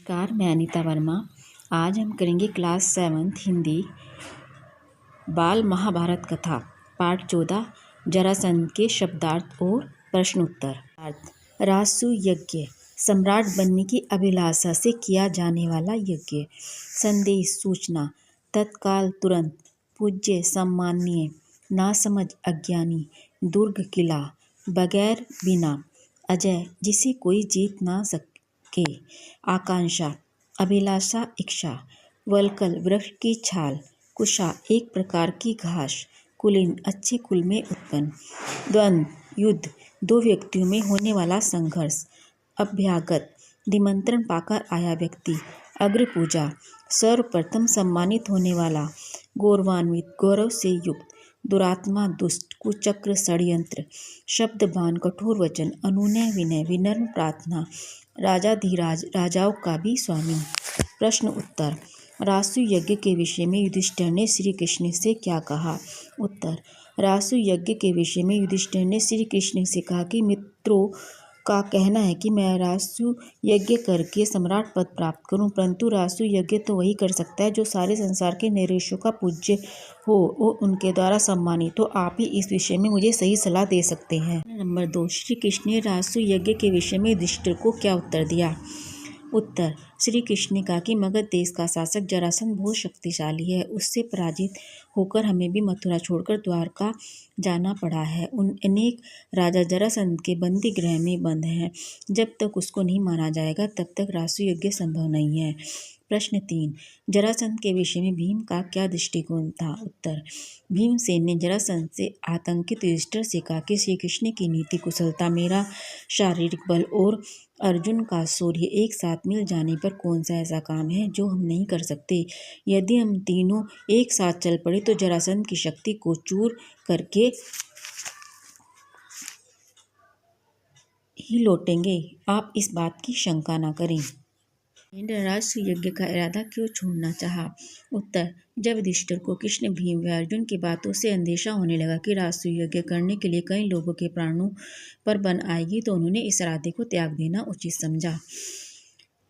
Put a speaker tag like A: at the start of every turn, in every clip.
A: नमस्कार, मैं अनीता वर्मा। आज हम करेंगे क्लास 7th हिंदी बाल महाभारत कथा पाठ 14 जरासंध के शब्दार्थ और प्रश्न उत्तर। रासु यज्ञ सम्राट बनने की अभिलाषा से किया जाने वाला यज्ञ। संदेश सूचना तत्काल तुरंत पूज्य सम्माननीय नासमझ अज्ञानी दुर्ग किला बगैर बिना अजय जिसे कोई जीत ना सके आकांक्षा अभिलाषा इच्छा वलकल वृक्ष की छाल कुशा एक प्रकार की घास कुलीन अच्छे कुल में उत्पन्न द्वंद्व युद्ध दो व्यक्तियों में होने वाला संघर्ष अभ्यागत निमंत्रण पाकर आया व्यक्ति अग्र पूजा सर्वप्रथम सम्मानित होने वाला गौरवान्वित गौरव से युक्त दुरात्मा दुष्ट कुचक्र षड्यंत्र शब्दबान कठोर वचन अनुनय विनय विनम्र प्रार्थना राजाधिराज राजाओं का भी स्वामी। प्रश्न उत्तर। रासु यज्ञ के विषय में युधिष्ठिर ने श्री कृष्ण से क्या कहा? उत्तर। रासु यज्ञ के विषय में युधिष्ठिर ने श्री कृष्ण से कहा कि मित्रों का कहना है कि मैं रासु यज्ञ करके सम्राट पद प्राप्त करूं, परंतु रासु यज्ञ तो वही कर सकता है जो सारे संसार के नरेशों का पूज्य हो और उनके द्वारा सम्मानित हो। आप ही इस विषय में मुझे सही सलाह दे सकते हैं। नंबर 2 श्री कृष्ण ने रासु यज्ञ के विषय में युधिष्ठिर को क्या उत्तर दिया? उत्तर। श्री कृष्ण ने कहा कि मगध देश का शासक जरासंध बहुत शक्तिशाली है। उससे पराजित होकर हमें भी मथुरा छोड़कर द्वारका जाना पड़ा है। अनेक राजा जरासंध के बंदी गृह में बंद हैं। जब तक उसको नहीं मारा जाएगा तब तक रासु यज्ञ संभव नहीं है। प्रश्न 3 जरासंध के विषय में भीम का क्या दृष्टिकोण था? उत्तर। भीमसेन ने जरासंध से आतंकित युधिष्ठिर से कहा कि श्री कृष्ण की नीति कुशलता मेरा शारीरिक बल और अर्जुन का शौर्य एक साथ मिल जाने पर कौन सा ऐसा काम है जो हम नहीं कर सकते। यदि हम तीनों एक साथ चल पड़े तो जरासंध की शक्ति को चूर करके ही लौटेंगे। आप इस बात की शंका न करें। रासु यज्ञ का इरादा क्यों छोड़ना चाहा? उत्तर। जब युधिष्ठिर को कृष्ण भीम व अर्जुन की बातों से अंदेशा होने लगा कि रासु यज्ञ करने के लिए कई लोगों के प्राणों पर बन आएगी तो उन्होंने इस इरादे को त्याग देना उचित समझा।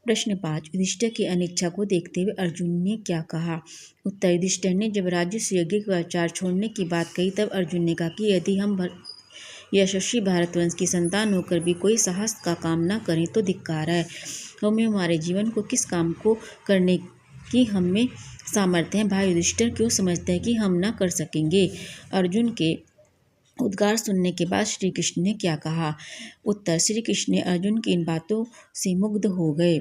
A: प्रश्न 5 युधिष्ठिर की अनिच्छा को देखते हुए अर्जुन ने क्या कहा? उत्तर। युधिष्ठिर ने जब राजस्व यज्ञ का आचार छोड़ने की बात कही तब अर्जुन ने कहा कि यदि हम यशस्वी भारतवंश की संतान होकर भी कोई साहस का काम न करें तो धिक्कार है। हमें हमारे जीवन को किस काम को करने की हम में सामर्थ्य है। भाई युधिष्ठिर क्यों समझते हैं कि हम न कर सकेंगे? अर्जुन के उद्गार सुनने के बाद श्री कृष्ण ने क्या कहा? उत्तर। श्री कृष्ण ने अर्जुन की इन बातों से मुग्ध हो गए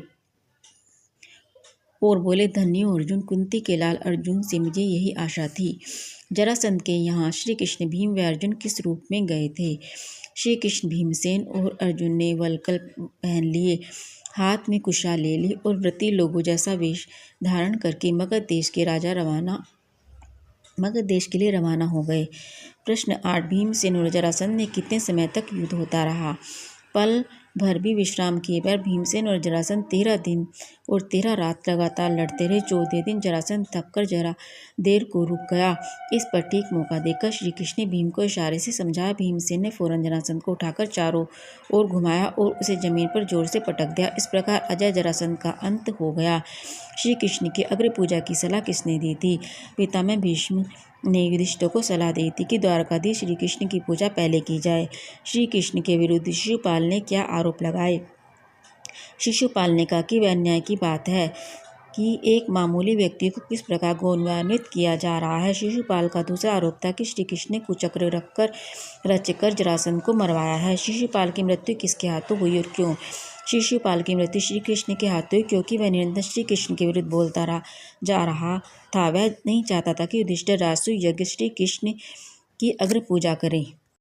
A: और बोले, धन्य हो अर्जुन, कुंती के लाल अर्जुन से मुझे यही आशा थी। जरासंध के यहाँ श्री कृष्ण भीम व अर्जुन किस रूप में गए थे? श्री कृष्ण भीमसेन और अर्जुन ने वलकल पहन लिए, हाथ में कुशा ले ली और व्रती लोगों जैसा वेश धारण करके मगध देश के लिए रवाना हो गए। प्रश्न 8 भीमसेन और जरासंध ने कितने समय तक युद्ध होता रहा? पल भर भी विश्राम किए बगैर भीमसेन और जरासंध 13 दिन और 13 रात लगातार लड़ते रहे। 14 दिन जरासंध थककर जरा देर को रुक गया। इस पर ठीक मौका देखकर श्री कृष्ण ने भीम को इशारे से समझाया। भीमसेन ने फौरन जरासंध को उठाकर चारों ओर घुमाया और उसे जमीन पर जोर से पटक दिया। इस प्रकार अजय जरासंध का अंत हो गया। श्री कृष्ण की अग्र पूजा की सलाह किसने दी थी? पितामह भीष्म ने युधिष्ठिर को सलाह दी थी कि द्वारकाधीश श्री कृष्ण की पूजा पहले की जाए। श्री कृष्ण के विरुद्ध शिशुपाल ने क्या आरोप लगाए? शिशुपाल ने कहा कि वह अन्याय की बात है कि एक मामूली व्यक्ति को किस प्रकार गौरवान्वित किया जा रहा है। शिशुपाल का दूसरा आरोप था कि श्री कृष्ण ने कुचक्र रचकर जरासंध को मरवाया है। शिशुपाल की मृत्यु किसके हाथों हुई और क्यों? शिशुपाल की मृत्यु श्री कृष्ण के हाथों हुई क्योंकि वह निरंतर श्री कृष्ण के विरुद्ध बोलता जा रहा था। वह नहीं चाहता था कि युधिष्ठिर रासु यज्ञ श्री कृष्ण की अग्र पूजा करें।